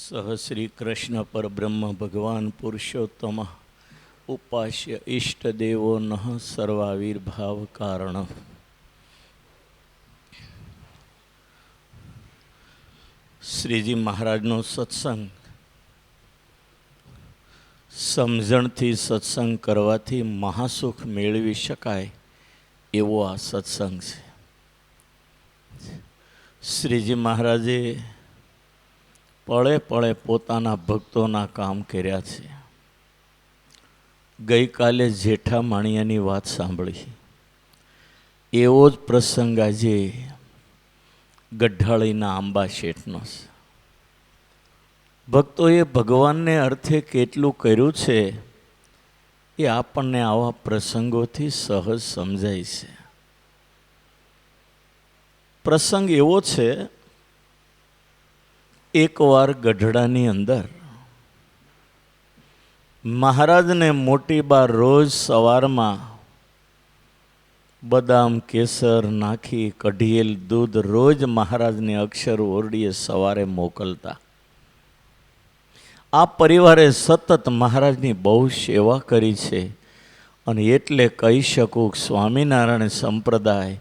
સહ શ્રી કૃષ્ણ પરબ્રહ્મ ભગવાન પુરુષોત્તમ ઉપાસ્ય ઇષ્ટદેવો નઃ સર્વાવિર્ભાવ કારણ. શ્રીજી મહારાજનો સત્સંગ સમજણથી સત્સંગ કરવાથી મહાસુખ મેળવી શકાય એવો આ સત્સંગ છે. શ્રીજી મહારાજે પળે પળે પોતાના ભક્તોના કામ કર્યા છે. ગઈકાલે જેઠા માણિયાની વાત સાંભળી, એવો જ પ્રસંગ આજે ગઢાળીના આંબા શેઠનો છે. ભક્તોએ ભગવાનને અર્થે કેટલું કર્યું છે એ આપણને આવા પ્રસંગોથી સહજ સમજાય છે. પ્રસંગ એવો છે, એકવાર ગઢડાની અંદર મહારાજને મોટી બા રોજ સવારમાં બદામ કેસર નાખી કઢિયેલ દૂધ રોજ મહારાજને અક્ષર ઓરડીએ સવારે મોકલતા. આ પરિવારે સતત મહારાજની બહુ સેવા કરી છે અને એટલે કહી શકું સ્વામિનારાયણ સંપ્રદાય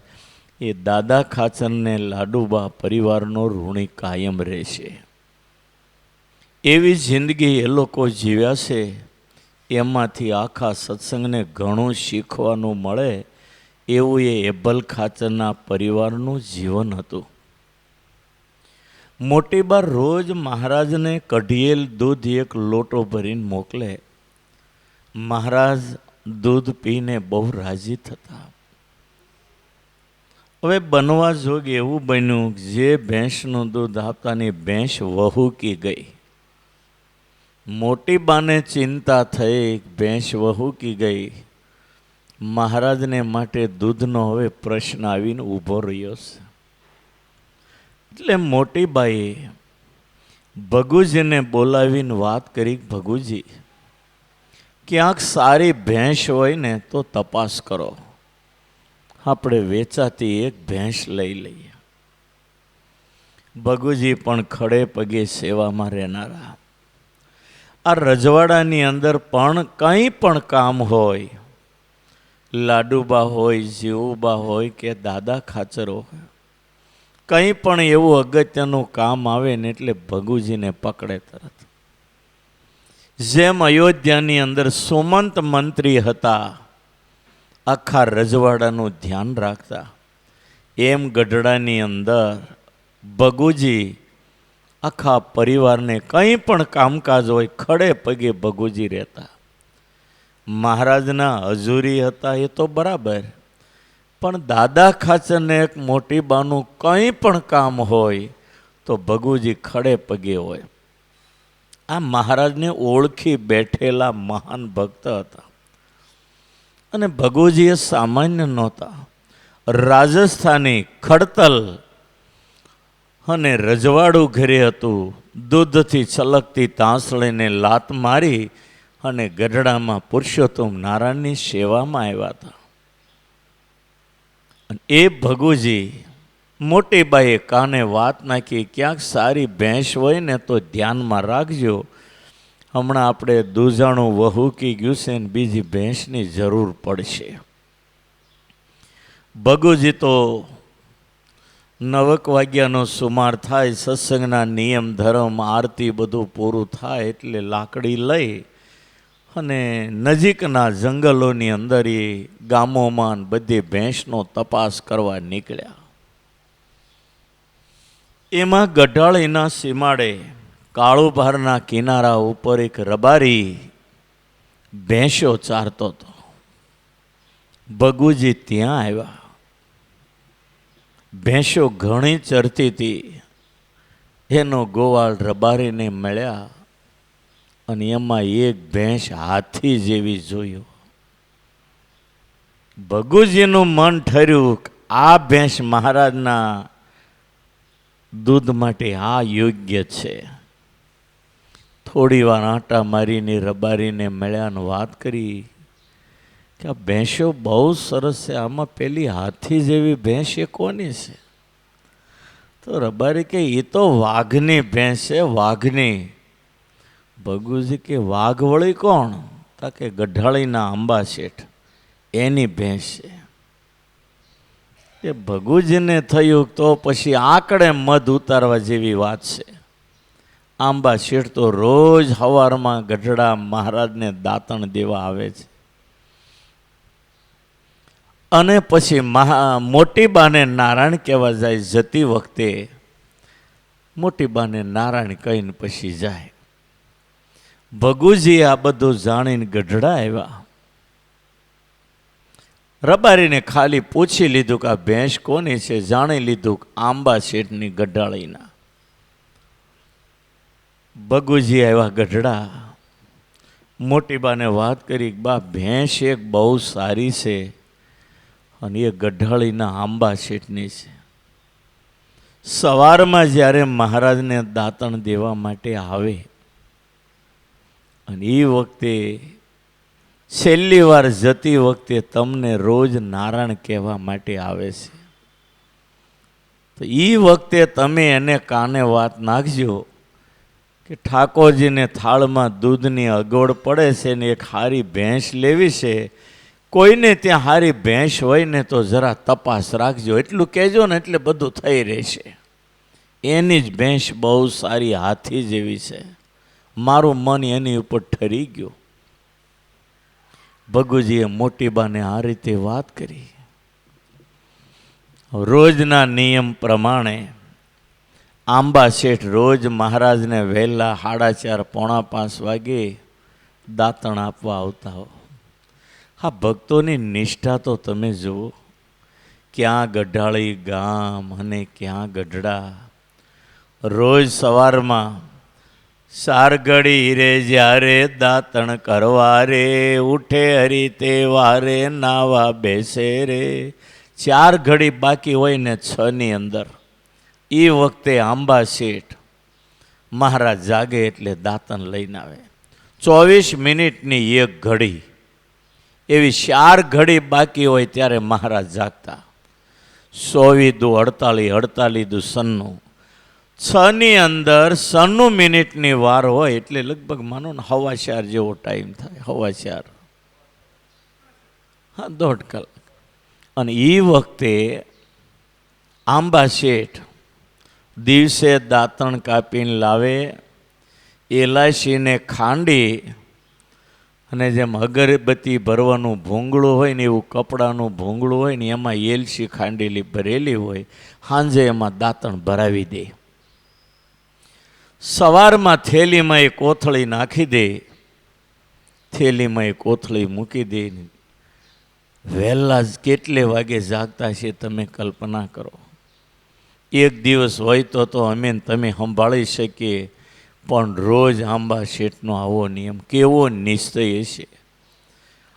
એ દાદા ખાચરને લાડુબા પરિવારનો ઋણી કાયમ રહેશે. એવી જિંદગી એ લોકો જીવ્યા છે, એમાંથી આખા સત્સંગને ઘણું શીખવાનું મળે એવું એ એબલ ખાચરના પરિવારનું જીવન હતું. મોટી બા રોજ મહારાજને કઢિયેલ દૂધ એક લોટો ભરીને મોકલે. મહારાજ દૂધ પીને બહુ રાજી થતા. હવે બનવા જોગ એવું બન્યું, જે ભેંસનું દૂધ આપતાની ભેંસ વહુકી ગઈ. મોટી બાને ચિંતા થઈ, ભેંસ વહુકી ગઈ. મહારાજને માટે દૂધનો હવે પ્રશ્ન આવીને ઊભો રહ્યો છે. એટલે મોટી બાઈએ ભગુજીને બોલાવીને વાત કરી, ભગુજી ક્યાંક સારી ભેંસ હોય ને તો તપાસ કરો, આપણે વેચાતી એક ભેંસ લઈ લઈએ. ભગુજી પણ ખડે પગે સેવામાં રહેનારા. આ રજવાડાની અંદર પણ કંઈ પણ કામ હોય, લાડુબા હોય, જીવુબા હોય કે દાદા ખાચર હોય, કંઈ પણ એવું અગત્યનું કામ આવે ને એટલે ભગુજીને પકડે તરત. જેમ અયોધ્યાની અંદર સુમંત મંત્રી હતા, આખા રજવાડાનું ધ્યાન રાખતા, એમ ગઢડાની અંદર ભગુજી આખા પરિવારને કંઈ પણ કામકાજ હોય ખડે પગે ભગુજી રહેતા. મહારાજના હજુરી હતા એ તો બરાબર, પણ દાદા ખાચરને એક મોટી બાનું કંઈ પણ કામ હોય તો ભગુજી ખડે પગે હોય. આ મહારાજને ઓળખી બેઠેલા મહાન ભક્ત હતા. અને ભગુજી એ સામાન્ય નહોતા. રાજસ્થાની ખડતલ અને રજવાડું ઘરે હતું. દૂધથી છલકતી તાંસળીને લાત મારી અને ગઢડામાં પુરુષોત્તમ નારાયણની સેવામાં આવ્યા હતા. એ ભગુજી મોટી બાઈએ કાને વાત નાખી, ક્યાંક સારી ભેંસ હોય ને તો ધ્યાનમાં રાખજો, હમણાં આપણે દૂધાણું વહુકી ગયું છે ને બીજી ભેંસની જરૂર પડશે. ભગુજી તો 9 વાગ્યાનો સુમાર થાય, સત્સંગના નિયમ ધર્મ આરતી બધું પૂરું થાય એટલે લાકડી લઈ અને નજીકના જંગલોની અંદર એ ગામોમાં બધી ભેંસનો તપાસ કરવા નીકળ્યા. એમાં ગઢાળીના સીમાડે કાળુભારના કિનારા ઉપર એક રબારી ભેંસો ચારતો હતો. ભગુજી ત્યાં આવ્યા. ભેંસો ઘણી ચરતી હતી. એનો ગોવાળ રબારીને મળ્યા અને એમાં એક ભેંસ હાથી જેવી જોયું. ભગુજીનું મન ઠર્યું, આ ભેંસ મહારાજના દૂધ માટે આ યોગ્ય છે. થોડી વાર આંટા મારીને રબારીને મળ્યા અને વાત કરી કે આ ભેંસો બહુ સરસ છે, આમાં પેલી હાથી જેવી ભેંસ એ કોની છે? તો રબારી કે એ તો વાઘની ભેંસ છે, વાઘની. ભગુજી કે વાઘવળી કોણ? તા કે ગઢાળીના આંબા શેઠ, એની ભેંસ છે. એ ભગુજીને થયું તો પછી આંકડે મધ ઉતારવા જેવી વાત છે. આંબા શેઠ તો રોજ સવારમાં ગઢડા મહારાજને દાતણ દેવા આવે છે. અને પછી મોટી બાને નારાયણ કહેવા જાય. જતી વખતે મોટી બાને નારાયણ કહીને પછી જાય. ભગુજી આ બધું જાણીને ગઢડા આવ્યા. રબારીને ખાલી પૂછી લીધું કે આ ભેંસ કોની છે. જાણી લીધું આંબા શેઠની ગઢાળીના. ભગુજી આવ્યા ગઢડા. મોટી બાને વાત કરી, બા ભેંસ એક બહુ સારી છે અને એ ગઢાળીના આંબા શેઠની છે. સવારમાં જ્યારે મહારાજને દાતણ દેવા માટે આવે અને એ વખતે છેલ્લી વાર જતી વખતે તમને રોજ નારાયણ કહેવા માટે આવે છે. તો એ વખતે તમે એને કાને વાત નાખજો કે ઠાકોરજીને થાળમાં દૂધની અગવડ પડે છે ને એક હારી ભેંસ લેવી છે. કોઈને ત્યાં હારી ભેંસ હોય ને તો જરા તપાસ રાખજો, એટલું કહેજો ને એટલે બધું થઈ રહેશે. એની જ ભેંસ બહુ સારી, હાથી જેવી છે. મારું મન એની ઉપર ઠરી ગયું. ભગુજીએ મોટી બાને આ રીતે વાત કરી. રોજના નિયમ પ્રમાણે આંબા શેઠ રોજ મહારાજને વહેલા 4:30 પોણા 5 વાગે દાતણ આપવા આવતા હો. હા, ભક્તોની નિષ્ઠા તો તમે જુઓ. ક્યાં ગઢાળી ગામ અને ક્યાં ગઢડા. રોજ સવારમાં 4 ઘડી રે જ્યારે દાતણ કરવા રે, ઉઠે હરિતે વારે નાવા બેસે રે. 4 ઘડી બાકી હોય ને 6 ની અંદર એ વખતે આંબા શેઠ મહારાજ જાગે એટલે દાતણ લઈને આવે. 24 મિનિટની 1 ઘડી એવી 4 ઘડી બાકી હોય ત્યારે મહારાજ જાગતા. 24 દુ 48, 48 દુ 96. 6 ની અંદર 96 મિનિટની વાર હોય એટલે લગભગ માનો ને 4:15 જેવો ટાઈમ થાય. 4:15, હા, 1.5 કલાક. અને એ વખતે આંબા શેઠ દિવસે દાતણ કાપીને લાવે. એલાયચીને ખાંડી અને જેમ અગરબત્તી ભરવાનું ભૂંગળું હોય ને એવું કપડાનું ભૂંગળું હોય ને એમાં એલચી ખાંડેલી ભરેલી હોય. સાંજે એમાં દાતણ ભરાવી દે. સવારમાં થેલીમાં એક કોથળી નાખી દે. થેલીમાં એક કોથળી મૂકી દે. વહેલા જ કેટલે વાગે જાગતા છે તમે કલ્પના કરો. એક દિવસ હોય તો અમે તમે સંભાળી શકીએ, પણ રોજ આંબા શેઠનો આવો નિયમ, કેવો નિશ્ચય છે.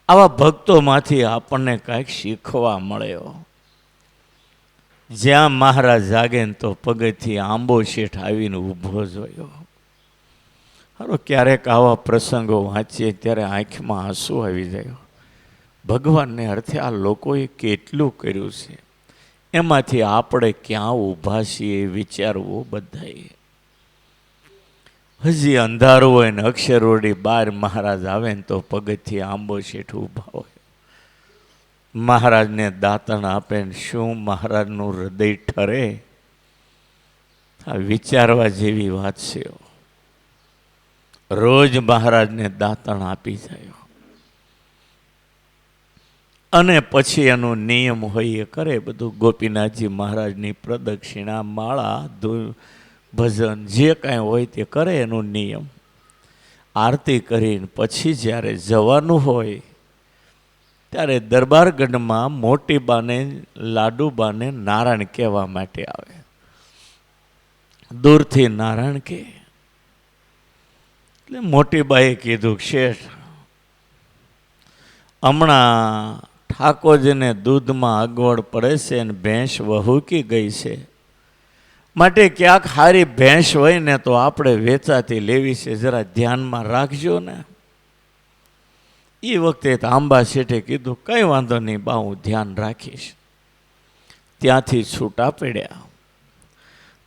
આવા ભક્તોમાંથી આપણને કાંઈક શીખવા મળે. જ્યાં મહારાજ જાગે ને તો પગથિયે આંબો શેઠ આવીને ઊભો જોયો. હારો, ક્યારેક આવા પ્રસંગો વાંચીએ ત્યારે આંખમાં આંસુ આવી જાય. ભગવાનને અર્થે આ લોકોએ કેટલું કર્યું છે, એમાંથી આપણે ક્યાં ઊભા છીએ વિચારવું બધાએ. હજી અંધારું હોય ને અક્ષરોડી બહાર મહારાજ આવે ને તો પગથિયે આંબો શેઠ ઊભા હોય. મહારાજને દાતણ આપે ને શું મહારાજનું હૃદય ઠરે. આ વિચારવા જેવી વાત છે. રોજ મહારાજને દાતણ આપી જાય અને પછી એનો નિયમ હોય એ કરે બધું. ગોપીનાથજી મહારાજની પ્રદક્ષિણા, માળા, ભજન જે કાંઈ હોય તે કરે એનો નિયમ. આરતી કરીને પછી જ્યારે જવાનું હોય ત્યારે દરબારગઢમાં મોટી બાને, લાડુબાને નારાયણ કહેવા માટે આવે. દૂરથી નારાયણ કે એટલે મોટી બાએ કીધું, શેઠ હમણાં ઠાકોરજીને દૂધમાં અગવડ પડે છે અને ભેંસ વહુકી ગઈ છે, માટે ક્યાંક સારી ભેંસ હોય ને તો આપણે વેચાતી લેવી છે, જરા ધ્યાનમાં રાખજો ને. એ વખતે આંબા શેઠે કીધું, કંઈ વાંધો નહીં બા, હું ધ્યાન રાખીશ. ત્યાંથી છૂટા પડ્યા.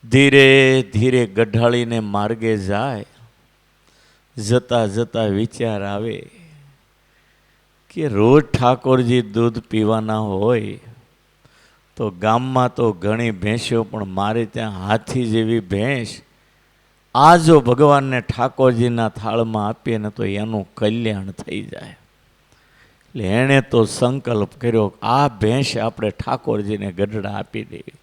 ધીરે ધીરે ગઢાળીને માર્ગે જાય. જતા જતા વિચાર આવે કે રોજ ઠાકોરજી દૂધ પીવાના હોય તો ગામમાં તો ઘણી ભેંસો, પણ મારે ત્યાં હાથી જેવી ભેંસ આ જો ભગવાનને ઠાકોરજીના થાળમાં આપીએ ને તો એનું કલ્યાણ થઈ જાય. એટલે એણે તો સંકલ્પ કર્યો આ ભેંસ આપણે ઠાકોરજીને ગઢડા આપી દેવી.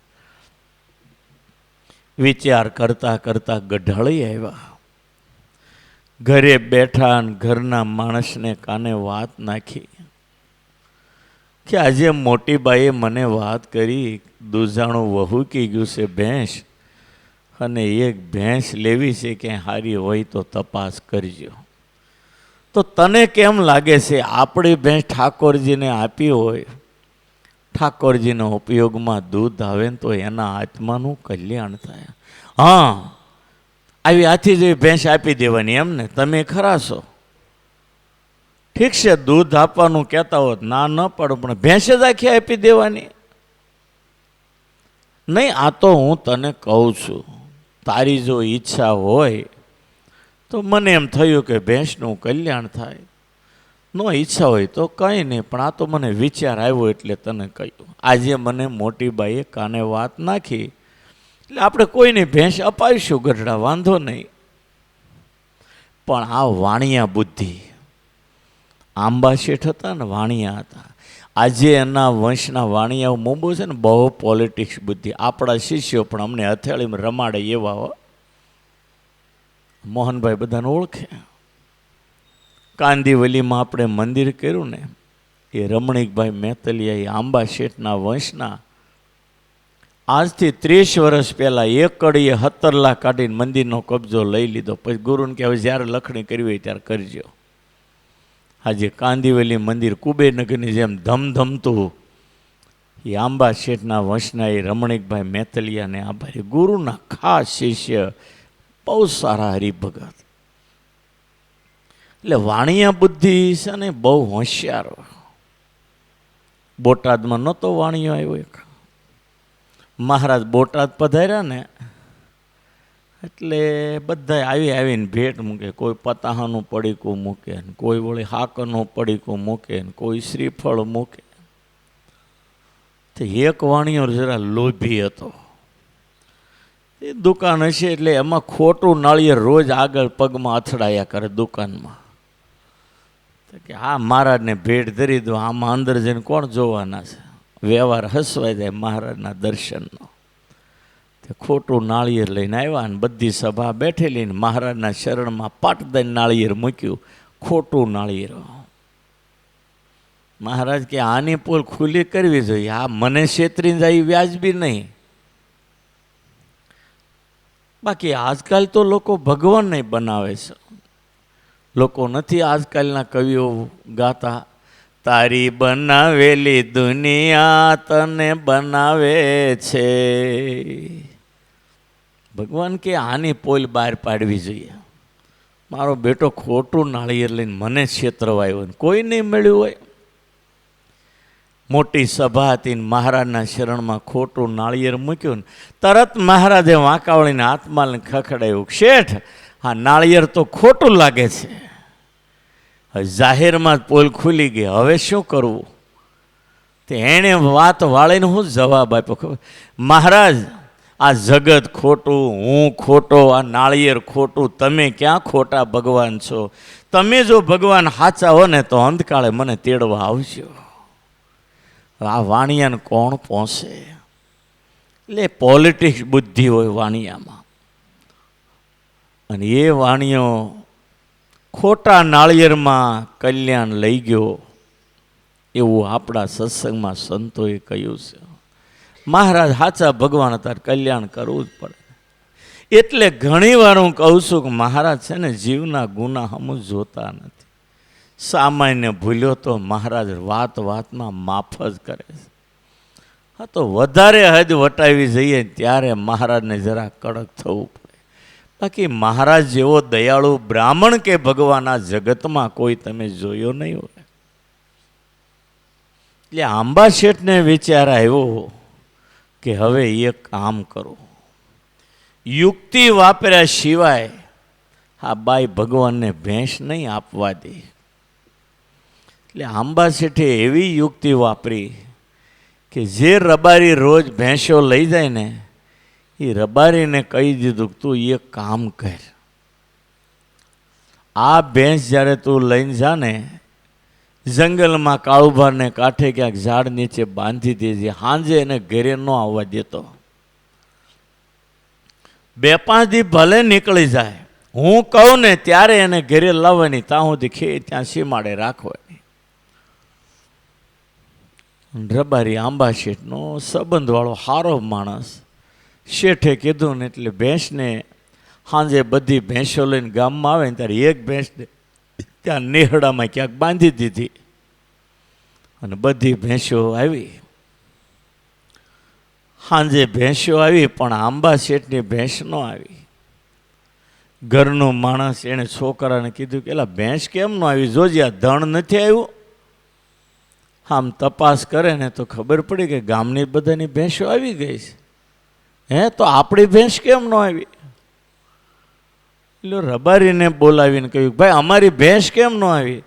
વિચાર કરતા કરતા ગઢાળી આવ્યા. ઘરે બેઠા અને ઘરના માણસને કાને વાત નાખી કે આજે મોટી બાઈએ મને વાત કરી, દૂધાણું વહુ કી ગયું છે ભેંસ, અને એક ભેંસ લેવી છે કે હારી હોય તો તપાસ કરજો. તો તને કેમ લાગે છે આપણી ભેંસ ઠાકોરજીને આપી હોય, ઠાકોરજીના ઉપયોગમાં દૂધ આવે ને તો એના આત્માનું કલ્યાણ થાય? હા, આવી હાથી જેવી ભેંસ આપી દેવાની એમ ને? તમે ખરા છો? ઠીક છે, દૂધ આપવાનું કહેતા હોત ના ન પડો, પણ ભેંસ જ આખી આપી દેવાની નહીં. આ તો હું તને કહું છું, તારી જો ઈચ્છા હોય તો મને એમ થયું કે ભેંસનું કલ્યાણ થાય. નો ઈચ્છા હોય તો કંઈ નહીં, પણ આ તો મને વિચાર આવ્યો એટલે તને કહ્યું. આજે મને મોટી બાઈએ કાને વાત નાખી એટલે આપણે કોઈને ભેંસ અપાવીશું ગઢડા, વાંધો નહીં. પણ આ વાણિયા બુદ્ધિ, આંબા શેઠ હતા ને વાણિયા હતા, આજે એના વંશના વાણિયાઓ મોંબો છે ને, બહુ પોલિટિક્સ બુદ્ધિ. આપણા શિષ્યો પણ અમને હથેળીમાં રમાડે એવા હો. મોહનભાઈ બધાને ઓળખે. કાંદીવલીમાં આપણે મંદિર કર્યું ને, એ રમણીકભાઈ મેતલિયા, એ આંબા શેઠના વંશના. આજથી 30 વર્ષ પહેલાં એક કડીએ 17 લાખ કાઢીને મંદિરનો કબજો લઈ લીધો. પછી ગુરુને કે હવે જ્યારે લખણી કરવી હોય ત્યારે કરજો. આજે કાંદીવલી મંદિર કુબેરનગરની જેમ ધમધમતું, એ આંબા શેઠના વંશના એ રમણીકભાઈ મેતલિયાને આભારી, ગુરુના ખાસ શિષ્ય, બહુ સારા હરિભગત. એટલે વાણિયા બુદ્ધિ છે ને બહુ હોશિયાર. બોટાદમાં નહોતો વાણિયો આવ્યો એક, મહારાજ બોટાદ પધાર્યા ને એટલે બધા આવીને ભેટ મૂકે. કોઈ પતાહાનું પડીકું મૂકે ને, કોઈ વળી હાકરનું પડીકું મૂકે ને, કોઈ શ્રીફળ મૂકે. તો એક વાણિયો જરા લોભી હતો. એ દુકાન હશે એટલે એમાં ખોટું નાળિયેર રોજ આગળ પગમાં અથડાયા કરે દુકાનમાં. કે આ મહારાજને ભેટ ધરી દો, આમાં અંદર જઈને કોણ જોવાના છે? વ્યવહાર હસવાઈ જાય મહારાજના દર્શનનો. તે ખોટું નાળિયેર લઈને આવ્યા અને બધી સભા બેઠેલી ને મહારાજના શરણમાં પાટ દઈને નાળિયેર મૂક્યું, ખોટું નાળિયેર. મહારાજ કે આની પોલ ખુલ્લી કરવી જોઈએ, આ મને છેતરીને જાય વ્યાજબી નહીં. બાકી આજકાલ તો લોકો ભગવાન નહીં બનાવે છે. લોકો નથી આજકાલના કવિઓ ગાતા, તારી બનાવેલી દુનિયા તને બનાવે છે. ભગવાન કે આની પોલ બહાર પાડવી જોઈએ. મારો બેટો ખોટું નાળિયેર લઈને મને છેતરવાયો ને કોઈ નહીં મળ્યું હોય. મોટી સભા હતી ને મહારાજના શરણમાં ખોટું નાળિયેર મૂક્યું ને તરત મહારાજે વાંકાવળીને હાથમાં ખખડાયું, શેઠ આ નાળિયેર તો ખોટું લાગે છે. જાહેરમાં પોલ ખુલી ગઈ, હવે શું કરવું? તે એણે વાત વાળીને હું જવાબ આપ્યો ખબર, મહારાજ આ જગત ખોટું, હું ખોટો, આ નાળિયેર ખોટું, તમે ક્યાં ખોટા ભગવાન છો? તમે જો ભગવાન સાચા હો ને તો અંધકાળે મને તેડવા આવજો. આ વાણિયાને કોણ પહોંચે? એટલે પોલિટિક્સ બુદ્ધિ હોય વાણિયામાં. અને એ વાણિયો ખોટા નાળિયેરમાં કલ્યાણ લઈ ગયો એવું આપણા સત્સંગમાં સંતોએ કહ્યું છે. મહારાજ સાચા ભગવાન હતા, કલ્યાણ કરવું જ પડે. એટલે ઘણી વાર હું કહું છું કે મહારાજ છે ને જીવના ગુના હમ જોતા નથી. સામાન્ય ભૂલ્યો તો મહારાજ વાત વાતમાં માફ જ કરે છે. હા, તો વધારે હદ વટાવી જઈએ ત્યારે મહારાજને જરા કડક થવું પડે. બાકી મહારાજ જેવો દયાળુ બ્રાહ્મણ કે ભગવાન આ જગતમાં કોઈ તમે જોયો નહીં હોય. એટલે આંબા શેઠને વિચાર આવ્યો કે હવે એક કામ કરો, યુક્તિ વાપર્યા સિવાય આ બાઈ ભગવાનને ભેંસ નહીં આપવા દે. એટલે આંબા શેઠે એવી યુક્તિ વાપરી કે જે રબારી રોજ ભેંસો લઈ જાય ને એ રબારીને કહી દીધું કે તું એક કામ કર, આ ભેંસ જ્યારે તું લઈને જા ને જંગલમાં કાળુભારને કાંઠે ક્યાંક ઝાડ નીચે બાંધી દેજે, સાંજે એને ઘરે ન આવવા દેતો. 2-5 દી ભલે નીકળી જાય, હું કહું ને ત્યારે એને ઘરે લાવવાની, ત્યાં સુધી ત્યાં સીમાડે રાખવાની. રબારી આંબા શેઠનો સંબંધવાળો સારો માણસ, શેઠે કીધું ને એટલે ભેંસને સાંજે બધી ભેંસો લઈને ગામમાં આવે ને ત્યારે એક ભેંસને ત્યાં નેહડામાં ક્યાંક બાંધી દીધી અને બધી ભેંસો આવી. સાંજે ભેંસો આવી પણ આંબા શેઠની ભેંસ ન આવી. ઘરનો માણસ એણે છોકરાને કીધું કે એલા ભેંસ કેમ ન આવી, જોજે આ ધણ નથી આવ્યું. આમ તપાસ કરે ને તો ખબર પડી કે ગામની બધાની ભેંસો આવી ગઈ છે. હે, તો આપણી ભેંસ કેમ ન આવી? એટલે રબારીને બોલાવીને કહ્યું ભાઈ અમારી ભેંસ કેમ ન આવી?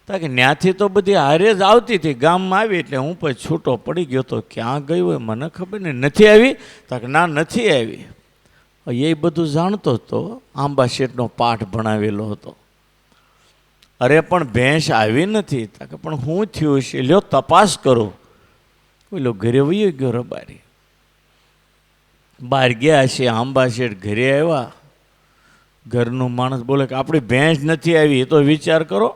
તા કે ત્યાંથી તો બધી હારે જ આવતી હતી, ગામમાં આવી એટલે હું પછી છૂટો પડી ગયો તો ક્યાં ગઈ હોય મને ખબર નહીં, નથી આવી? તા કે ના નથી આવી. એ બધું જાણતો હતો, આંબા શેઠનો પાઠ ભણાવેલો હતો. અરે પણ ભેંસ આવી નથી. તા કે પણ હું થયું છે, લ્યો તપાસ કરો. ઓલો ઘરે વયો ગયો રબારી. બહાર ગયા છે, આંબા શેઠ ઘરે આવ્યા. ઘરનું માણસ બોલે કે આપણી ભેંસ નથી આવી, એ તો વિચાર કરો.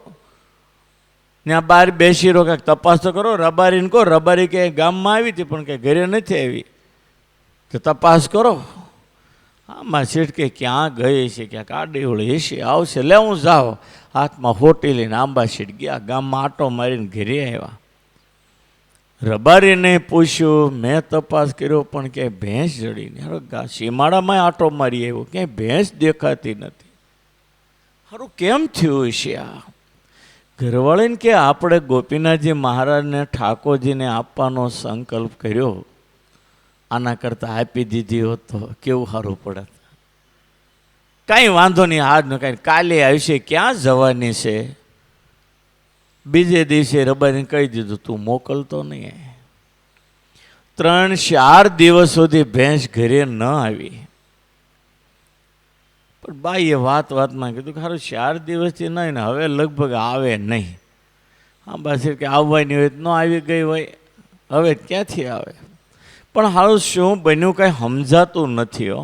ત્યાં બહાર બેસી રહો, કાંઈક તપાસ તો કરો. રબારીને કહો, રબારી કે ગામમાં આવી હતી પણ કે ઘરે નથી આવી, તો તપાસ કરો. આંબા શેઠ કે ક્યાં ગઈ છે, ક્યાંક આડી હશે, આવશે, લે હું જાઓ. હાથમાં હોટી લઈને આંબા શેઠ ગયા, ગામમાં આટો મારીને ઘરે આવ્યા. રબારીને પૂછ્યું, મેં તપાસ કર્યો પણ ક્યાંય ભેંસ જડી નહીં. સીમાડામાં આટો મારી આવ્યો, ક્યાંય ભેંસ દેખાતી નથી. સારું કેમ થયું છે આ? ઘરવાળીને કે આપણે ગોપીનાથજી મહારાજને ઠાકોરજીને આપવાનો સંકલ્પ કર્યો, આના કરતાં આપી દીધી હોત તો કેવું સારું પડત. કાંઈ વાંધો નહીં, આજનો કાંઈ કાલે આવશે, ક્યાં જવાની છે. બીજે દિવસે રબારીને કહી દીધું તું મોકલતો નહીં. 3-4 દિવસ સુધી ભેંસ ઘરે ન આવી. પણ બાઈએ વાતમાં કીધું કે સારું 4 દિવસથી નહીં ને હવે લગભગ આવે નહીં. હા બસ કે આવવાની હોય ન આવી ગઈ હોય, હવે ક્યાંથી આવે? પણ સારું શું બન્યું કાંઈ સમજાતું નથી હો.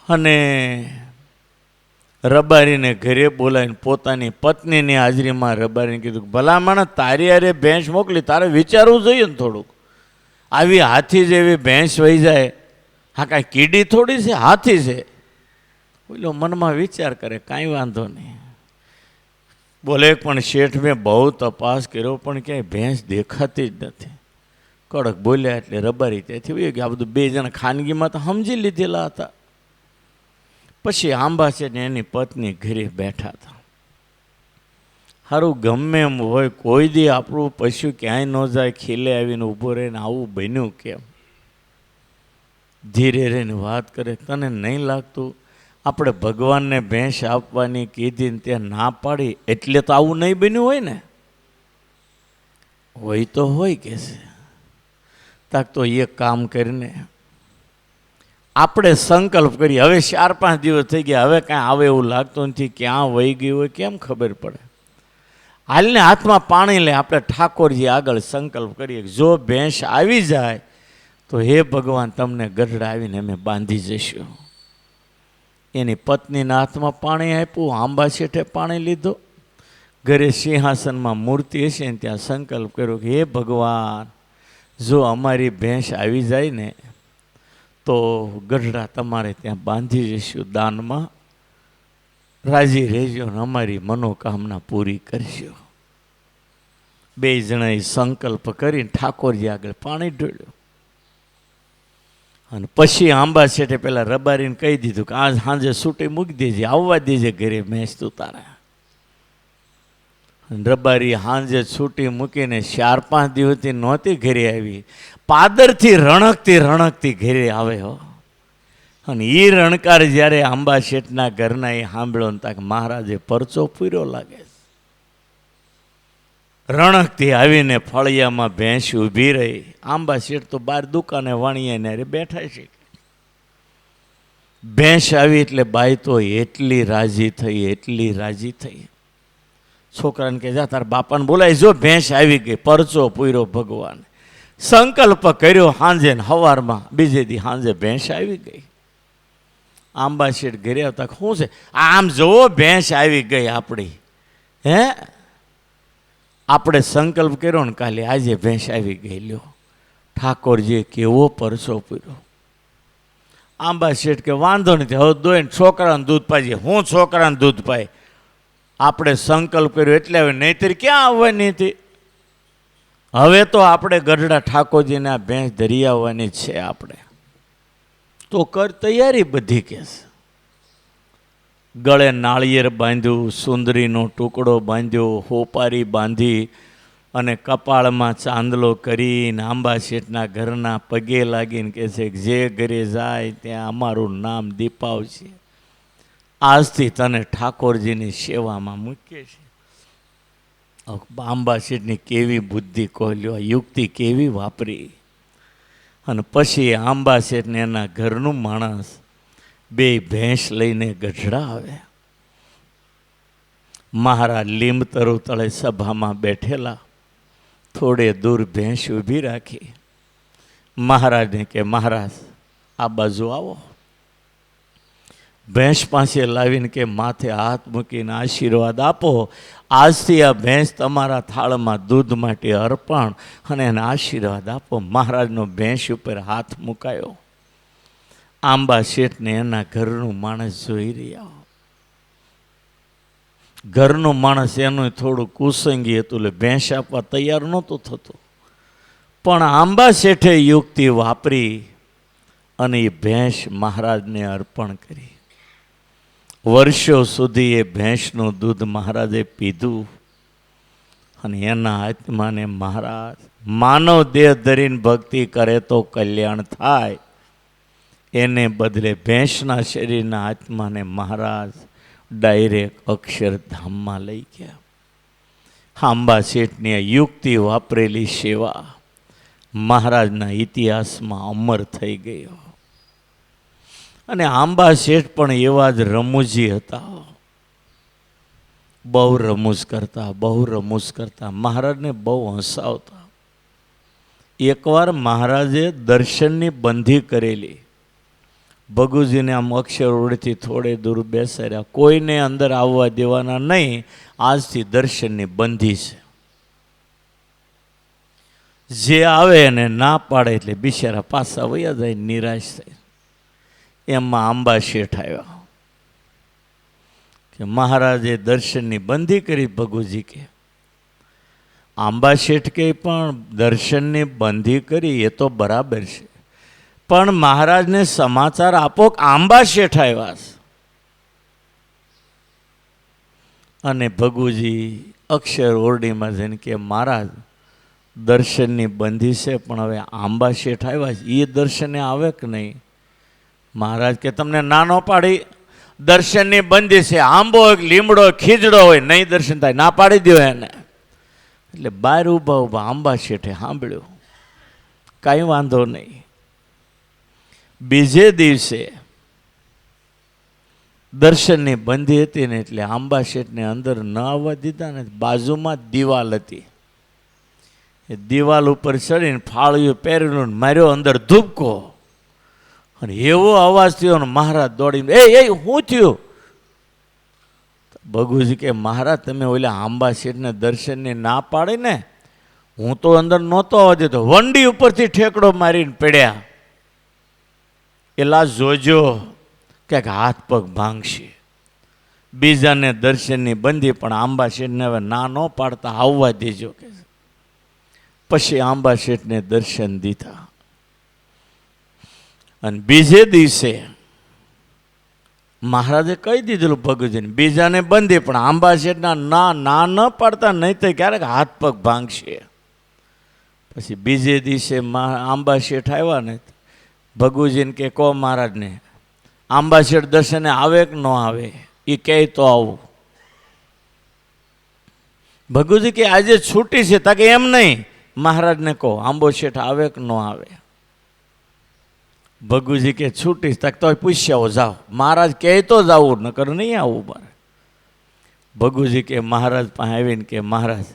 અને રબારીને ઘરે બોલાવીને પોતાની પત્નીની હાજરીમાં રબારીને કીધું ભલામણ તારી હારે ભેંસ મોકલી, તારે વિચારવું જોઈએ ને થોડુંક. આવી હાથી જેવી ભેંસ વહી જાય, હા કાંઈ કીડી થોડી છે, હાથી છે. બોલો મનમાં વિચાર કરે, કાંઈ વાંધો નહીં. બોલે પણ શેઠ મેં બહુ તપાસ કર્યો પણ ક્યાંય ભેંસ દેખાતી જ નથી. કડક બોલ્યા એટલે રબારી ત્યાંથી વહી ગયા. આ બધું 2 જણ ખાનગીમાં તો સમજી લીધેલા હતા. પછી આંબા છે ને એની પત્ની ઘરે બેઠા હતા. સારું ગમે એમ હોય, કોઈ દી આપણું પશુ ક્યાંય ન જાય, ખીલે આવીને ઊભો રહીને આવું બન્યું કેમ? ધીરે રહીને વાત કરે, તને નહીં લાગતું આપણે ભગવાનને ભેંસ આપવાની કીધી ને ત્યાં ના પાડી એટલે તો આવું નહીં બન્યું હોય ને? હોય તો હોય કે છે. તાક તો એક કામ કરીને આપણે સંકલ્પ કરીએ. હવે 4-5 દિવસ થઈ ગયા, હવે કાંઈ આવે એવું લાગતું નથી, ક્યાં વહી ગયું હોય કેમ ખબર પડે? હાલને હાથમાં પાણી લે, આપણે ઠાકોરજી આગળ સંકલ્પ કરીએ જો ભેંસ આવી જાય તો હે ભગવાન તમને ગઢડા આવીને અમે બાંધી જઈશું. એની પત્નીના હાથમાં પાણી આપ્યું, આંબા શેઠે પાણી લીધું. ઘરે સિંહાસનમાં મૂર્તિ હશે ને ત્યાં સંકલ્પ કર્યો કે હે ભગવાન જો અમારી ભેંસ આવી જાય ને તો ગઢડા તમારે ત્યાં બાંધી જઈશું, દાનમાં રાજી રહેજો ને અમારી મનોકામના પૂરી કરજો. 2 જણાએ સંકલ્પ કરીને ઠાકોરજી આગળ પાણી ઢોળ્યું. અને પછી આંબા શેઠે પેલા રબારીને કહી દીધું કે આજ સાંજે છૂટી મૂકી દેજે, આવવા દેજે ઘરે ભેંસ તું તારે. રબારી સાંજે છૂટી મૂકીને 4-5 દિવસથી નહોતી ઘરે આવી. પાદરથી રણકતી ઘરે આવે હો. અને એ રણકાર જ્યારે આંબા શેઠના ઘરના એ સાંભળ્યો ને તાક મહારાજે પરચો પૂર્યો લાગે. રણકથી આવીને ફળિયામાં ભેંસ ઊભી રહી. આંબા શેઠ તો બહાર દુકાને વાણીએ બેઠા છે. ભેંસ આવી એટલે બાઈ તો એટલી રાજી થઈ, એટલી રાજી થઈ. છોકરાને કે જા તાર બાપાને બોલાય, જો ભેંસ આવી ગઈ, પરચો પૂર્યો ભગવાન. સંકલ્પ કર્યો સાંજે ને સવારમાં, બીજે દી સાંજે ભેંસ આવી ગઈ. આંબા શેઠ ઘરે આવતા શું છે, આમ જોવો ભેંસ આવી ગઈ આપણી. હે આપણે સંકલ્પ કર્યો ને કાલે, આજે ભેંસ આવી ગઈ. લ્યો ઠાકોરજીએ કેવો પરચો પૂર્યો. આંબા શેઠ કે વાંધો નથી, હવે દોઈને છોકરાને દૂધ પાઈએ. હું છોકરાને દૂધ પાય, આપણે સંકલ્પ કર્યો એટલે હવે, નહીંતર ક્યાં આવવાની હતી. હવે તો આપણે ગઢડા ઠાકોરજીને આ ભેંસ ધરી આવવાની છે. આપણે તો કર તૈયારી બધી. કે ગળે નાળિયેર બાંધ્યું, સુંદરીનો ટુકડો બાંધ્યો, હોપારી બાંધી અને કપાળમાં ચાંદલો કરીને આંબા શેઠના ઘરના પગે લાગીને કહે છે કે જે ઘરે જાય ત્યાં અમારું નામ દીપાવશે. આજથી તને ઠાકોરજીની સેવામાં મૂકીએ છીએ. આંબા શેઠની કેવી બુદ્ધિ કોલ્યો, યુક્તિ કેવી વાપરી. અને પછી આંબા શેઠને એના ઘરનું માણસ બે ભેંસ લઈને ગઢડા આવે. મહારાજ લીંબ તરુ તળે સભામાં બેઠેલા, થોડે દૂર ભેંસ ઊભી રાખી. મહારાજને કે મહારાજ આ બાજુ આવો. ભેંસ પાસે લાવીને કે માથે હાથ મૂકીને આશીર્વાદ આપો. આજથી આ ભેંસ તમારા થાળમાં દૂધ માટે અર્પણ, અને એને આશીર્વાદ આપો. મહારાજનો ભેંસ ઉપર હાથ મુકાયો. આંબા શેઠને એના ઘરનું માણસ જોઈ રહ્યા. ઘરનું માણસ એનું થોડું કુસંગી હતું, એટલે ભેંસ આપવા તૈયાર નહોતું થતું. પણ આંબા શેઠે યુક્તિ વાપરી અને એ ભેંસ મહારાજને અર્પણ કરી. વર્ષો સુધી એ ભેંસનું દૂધ મહારાજે પીધું. અને એના આત્માને મહારાજ, માનવ દેહ ધરીને ભક્તિ કરે તો કલ્યાણ થાય, એને બદલે ભેંસના શરીરના આત્માને મહારાજ ડાયરેક્ટ અક્ષરધામમાં લઈ ગયા. આંબા શેઠની આ યુક્તિ વાપરેલી સેવા મહારાજના ઇતિહાસમાં અમર થઈ ગયો. અને આંબા શેઠ પણ એવા જ રમૂજી હતા. બહુ રમૂજ કરતા, બહુ રમૂજ કરતા. મહારાજને બહુ હસાવતા. એકવાર મહારાજે દર્શનની બંધી કરેલી. ભગુજીને આમ અક્ષર ઓળથી થોડે દૂર બેસાડ્યા, કોઈને અંદર આવવા દેવાના નહીં, આજથી દર્શનની બંધી છે. જે આવે એને ના પાડે એટલે બિચારા પાછા વયા જાય, નિરાશ થાય. એમાં આંબા શેઠ આવ્યા કે મહારાજે દર્શનની બંધી કરી. ભગુજી કે આંબા શેઠ કે પણ દર્શનની બંધી કરી એ તો બરાબર છે, પણ મહારાજને સમાચાર આપો કે આંબા શેઠ આવ્યા છે. અને ભગુજી અક્ષર ઓરડીમાં જઈને કે મહારાજ દર્શનની બંધી છે, પણ હવે આંબા શેઠ આવ્યા છે, એ દર્શને આવે કે નહીં? મહારાજ કે તમને નાનો પાડી, દર્શનની બંધી છે. આંબો હોય, લીમડો, ખીજડો હોય, નહીં દર્શન થાય, ના પાડી દો એને. એટલે બહાર ઊભા ઊભા આંબા શેઠે સાંભળ્યું, કાંઈ વાંધો નહીં. બીજે દિવસે દર્શનની બંધી હતી ને, એટલે આંબા શેઠને અંદર ન આવવા દીધા ને. બાજુમાં દિવાલ હતી, એ દિવાલ ઉપર ચડીને ફાળિયું પહેરેલું માર્યો અંદર ધૂપકો. અને એવો અવાજ થયો ને મહારાજ દોડીને, એ શું થયું? ભગુજી કે મહારાજ તમે ઓલા આંબા શેઠને દર્શનની ના પાડી ને, હું તો અંદર નહોતો આવવા દેતો, વંડી ઉપરથી ઠેકડો મારીને પડ્યા. એલા જોજો ક્યાંક હાથ પગ ભાંગશે. બીજાને દર્શનની બંધી, પણ આંબા શેઠને હવે ના ન પાડતા આવવા દેજો કે. પછી આંબા શેઠને દર્શન દીધા. અને બીજે દિવસે મહારાજે કહી દીધેલું ભગુજીને, બીજાને બંધી પણ આંબા શેઠના ના ન પાડતા, નહીં તો ક્યારેક હાથ પગ ભાંગશે. પછી બીજે દિવસે આંબા શેઠ આવ્યા ને, ભગુજીને કે કહો મહારાજને આંબા શેઠ દર્શને આવે કે ન આવે, એ કહે તો આવું. ભગુજી કે આજે છૂટી છે, તાકે એમ નહીં, મહારાજને કહો આંબો શેઠ આવે કે ન આવે. ભગુજી કે છૂટી તક તો પૂછ્યા જાઓ, મહારાજ કહે તો જ આવું, નકર નહીં આવું મારે. ભગુજી કે મહારાજ પાસે આવીને કે મહારાજ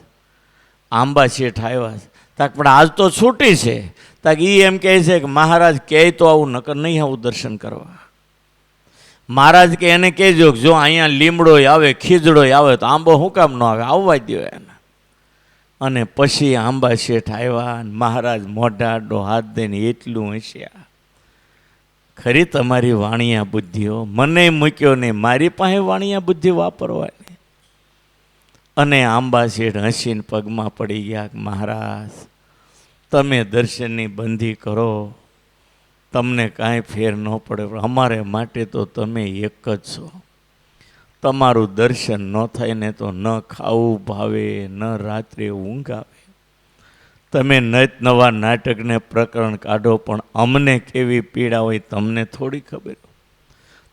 આંબા શેઠ આવ્યા છે. તક પણ આજ તો છૂટી છે. તક એ એમ કહે છે કે મહારાજ કહે તો આવું, નકર નહીં આવું દર્શન કરવા. મહારાજ કે એને કહેજો જો અહીંયા લીમડો આવે, ખીજડો આવે તો આંબો શું કામ ન આવે, આવવા દો એને. અને પછી આંબા શેઠ આવ્યા. મહારાજ મોઢા આડો હાથ દઈને એટલું હસ્યા, ખરી તમારી વાણિયા બુદ્ધિઓ, મને મૂક્યો નહીં, મારી પાસે વાણિયા બુદ્ધિ વાપરવાની. અને આંબા શેઠ હસીને પગમાં પડી ગયા, મહારાજ તમે દર્શનની બંધી કરો, તમને કાંઈ ફેર ન પડે, પણ અમારે માટે તો તમે એક જ છો. તમારું દર્શન ન થાય ને તો ન ખાવું ભાવે, ન રાત્રે ઊંઘ આવે. તમે નત નવા નાટકને પ્રકરણ કાઢો, પણ અમને કેવી પીડા હોય તમને થોડી ખબર.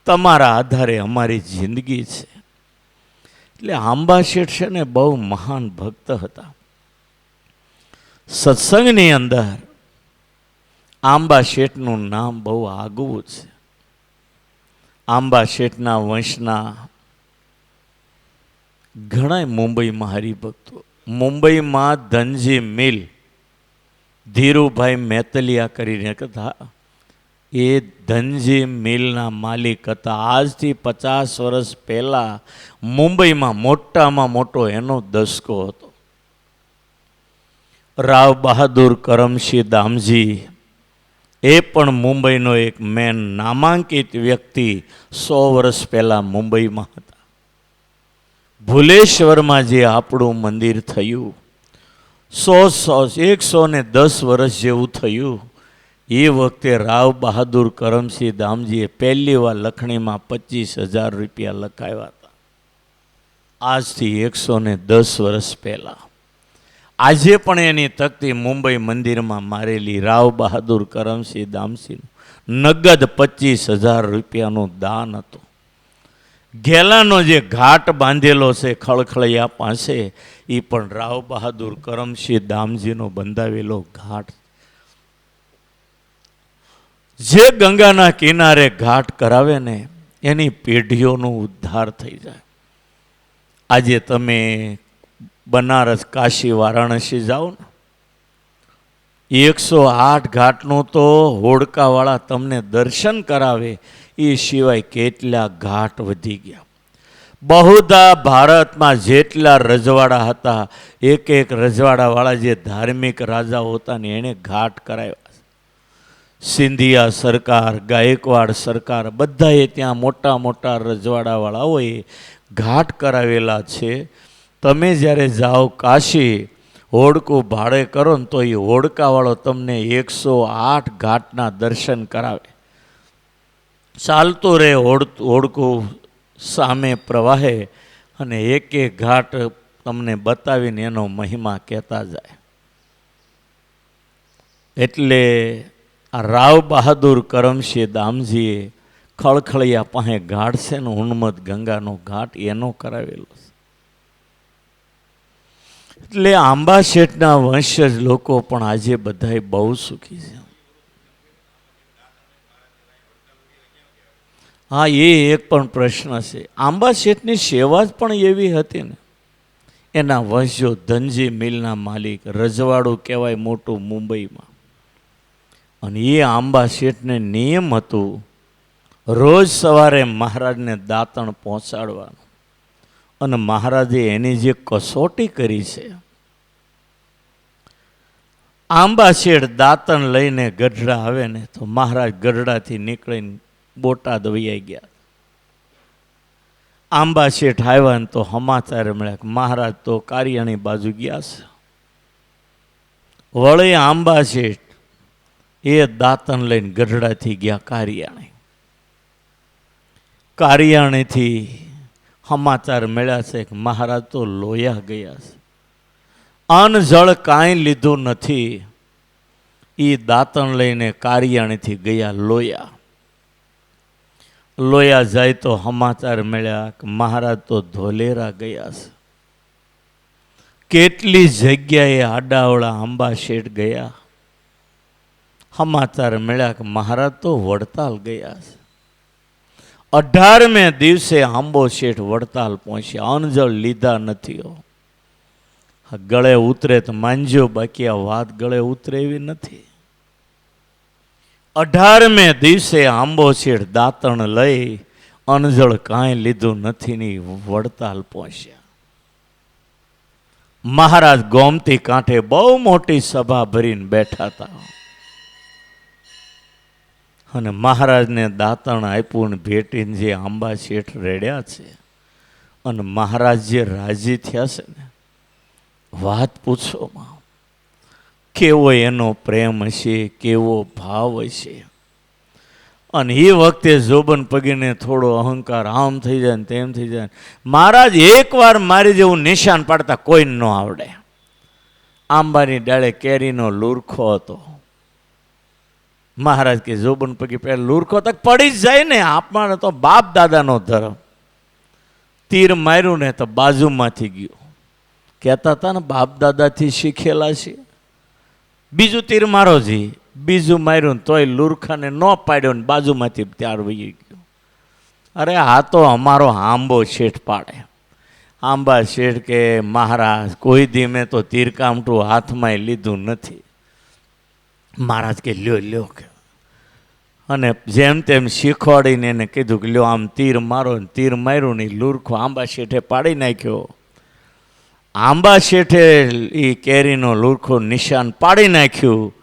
તમારા આધારે અમારી જિંદગી છે. એટલે આંબા શેઠ છે ને બહુ મહાન ભક્ત હતા. સત્સંગની અંદર આંબા શેઠનું નામ બહુ આગવું છે. આંબા શેઠના વંશના ઘણા મુંબઈમાં હરિભક્તો, મુંબઈમાં ધનજી મિલ ધીરુભાઈ મેતલિયા કરીને હતા, એ ધનજી મિલના માલિક હતા. આજથી 50 વર્ષ પહેલાં મુંબઈમાં મોટામાં મોટો એનો દસકો હતો. રાવ બહાદુર કરમસિંહ દામજી એ પણ મુંબઈનો એક મેન નામાંકિત વ્યક્તિ 100 વર્ષ પહેલાં મુંબઈમાં હતા. ભુલેશ્વરમાં જે આપણું મંદિર થયું 110 વર્ષ જેવું થયું, એ વખતે રાવ બહાદુર કરમસિંહ દામજીએ પહેલી વાર લખણીમાં 25,000 રૂપિયા લખાવ્યા હતા. આજથી 110 વર્ષ પહેલાં. આજે પણ એની તકતી મુંબઈ મંદિરમાં મારેલી રાવ બહાદુર કરમસિંહ દામજીનું નગદ 25,000 રૂપિયાનું દાન હતું. ઘેલાનો જે ઘાટ બાંધેલો છે ખળખળિયા પાસે, એ પણ રાવ બહાદુર કરમસિંહ દામજીનો બંધાવેલો ઘાટ. જે ગંગાના કિનારે ઘાટ કરાવે ને એની પેઢીઓનો ઉદ્ધાર થઈ જાય. આજે તમે બનારસ, કાશી, વારાણસી જાઓ ને, 108 ઘાટનું તો હોડકાવાળા તમને દર્શન કરાવે, એ સિવાય કેટલા ઘાટ વધી ગયા. બહુધા ભારતમાં જેટલા રજવાડા હતા, એક એક રજવાડાવાળા જે ધાર્મિક રાજાઓ હતા ને એણે ઘાટ કરાવ્યા. સિંધિયા સરકાર, ગાયકવાડ સરકાર, બધાએ ત્યાં મોટા મોટા રજવાડાવાળાઓએ ઘાટ કરાવેલા છે. તમે જ્યારે જાઓ કાશી, હોડકું ભાડે કરો ને તો એ હોડકાવાળો તમને 108 ઘાટના દર્શન કરાવે. ચાલતું રહે હોડકું સામે પ્રવાહે, અને એક એક ઘાટ તમને બતાવીને એનો મહિમા કહેતા જાય. એટલે આ રાવ બહાદુર કરમસિંહ દામજીએ ખળખળિયા પાસે ઘાટ છે ને, ઉન્મત ગંગાનો ઘાટ એનો કરાવેલો છે. એટલે આંબા શેઠના વંશજ લોકો પણ આજે બધાય બહુ સુખી છે. હા, એ એક પણ પ્રશ્ન છે. આંબા શેઠની સેવા જ પણ એવી હતી ને, એના વંશજો ધનજી મિલના માલિક, રજવાડું કહેવાય મોટું મુંબઈમાં. અને એ આંબા શેઠને નિયમ હતું રોજ સવારે મહારાજને દાંતણ પહોંચાડવાનું. અને મહારાજે એની જે કસોટી કરી છે, આંબા શેઠ દાંતણ લઈને ગઢડા આવે ને તો મહારાજ ગઢડાથી નીકળીને બોટાદ વૈયા ગયા. આંબા શેઠ આવ્યા ને તો સમાચાર મળ્યા કે મહારાજ તો કારિયાણી બાજુ ગયા છે. વળી આંબા શેઠ એ દાંતણ લઈને ગઢડાથી ગયા કારિયાણી. કારિયાણીથી સમાચાર મળ્યા છે કે મહારાજ તો લોયા ગયા છે, અન્ન જળ કાંઈ લીધું નથી. એ દાંતણ લઈને કારિયાણીથી ગયા લોયા. લોયા જાય તો સમાચાર મળ્યા કે મહારાજ તો ધોલેરા ગયા છે. કેટલી જગ્યાએ આડાવડા આંબા શેઠ ગયા, સમાચાર મળ્યા કે મહારાજ તો વડતાલ ગયા છે. 18મે દિવસે આંબો શેઠ વડતાલ પહોંચ્યા. અણજળ લીધા નથી. ગળે ઉતરે તો માંજ્યો, બાકી આ વાત ગળે ઉતરે એવી નથી. 18મે દિવસે આંબો શેઠ દાંતણ લઈ અણજળ કાંઈ લીધું નથી ની વડતાલ પહોંચ્યા. મહારાજ ગોમતી કાંઠે બહુ મોટી સભા ભરીને બેઠા હતા અને મહારાજને દાંતણ આપ્યું ને ભેટીને જે આંબા શેઠ રેડ્યા છે અને મહારાજ જે રાજી થયા છે ને, વાત પૂછોમાં. કેવો એનો પ્રેમ હશે, કેવો ભાવ હશે. અને એ વખતે જોબન પગીને થોડો અહંકાર આમ થઈ જાય ને તેમ થઈ જાય. મહારાજ એકવાર મારી જેવું નિશાન પાડતા કોઈ ન આવડે. આંબાની ડાળે કેરીનો લુરખો હતો. મહારાજ કે જોબન પગી પહેલા લુરખો તક પડી જ જાય ને. આપણા તો બાપ દાદાનો ધર્મ. તીર માર્યું ને તો બાજુમાંથી ગયું. કહેતા હતા ને બાપ દાદાથી શીખેલા છે. બીજું તીર મારો જી, બીજું માર્યું તોય લુરખાને ન પાડ્યો ને બાજુમાંથી ત્યાર વહી ગયો. અરે આ તો અમારો આંબો શેઠ પાડે. આંબા શેઠ કે મહારાજ કોઈ દી મેં તો તીર કામટું હાથમાં લીધું નથી. મહારાજ કે લ્યો લ્યો કે, અને જેમ તેમ શીખવાડીને એને કીધું કે લ્યો આમ તીર મારો. તીર માર્યું ને લુરખો આંબા શેઠે પાડી નાખ્યો. આંબા શેઠે એ કેરીનો લુરખો નિશાન પાડી નાખ્યું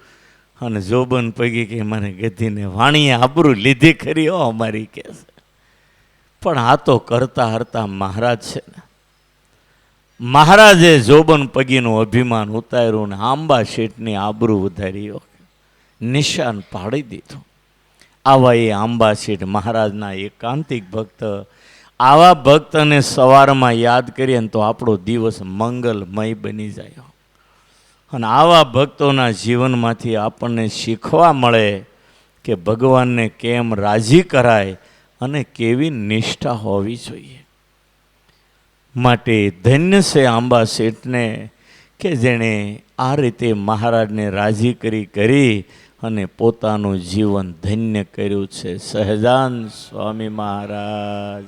અને જોબન પગી કે મને ગધીને વાણીએ આબરૂ લીધી ખરી હો અમારી કે છે. પણ આ તો કરતા હરતા મહારાજ છે ને. મહારાજે જોબન પગીનું અભિમાન ઉતાર્યું ને આંબા શેઠની આબરૂ વધારી, નિશાન પાડી દીધું. આવા એ આંબા શેઠ મહારાજના એકાંતિક ભક્ત. આવા ભક્તને સવારમાં યાદ કરીએ ને તો આપણો દિવસ મંગલમય બની જાય. અને આવા ભક્તોના જીવનમાંથી આપણને શીખવા મળે કે ભગવાનને કેમ રાજી કરાય અને કેવી નિષ્ઠા હોવી જોઈએ. માટે ધન્ય છે આંબા શેઠને કે જેણે આ રીતે મહારાજને રાજી કરી અને પોતાનું જીવન ધન્ય કર્યું છે. સહજાન સ્વામી મહારાજ.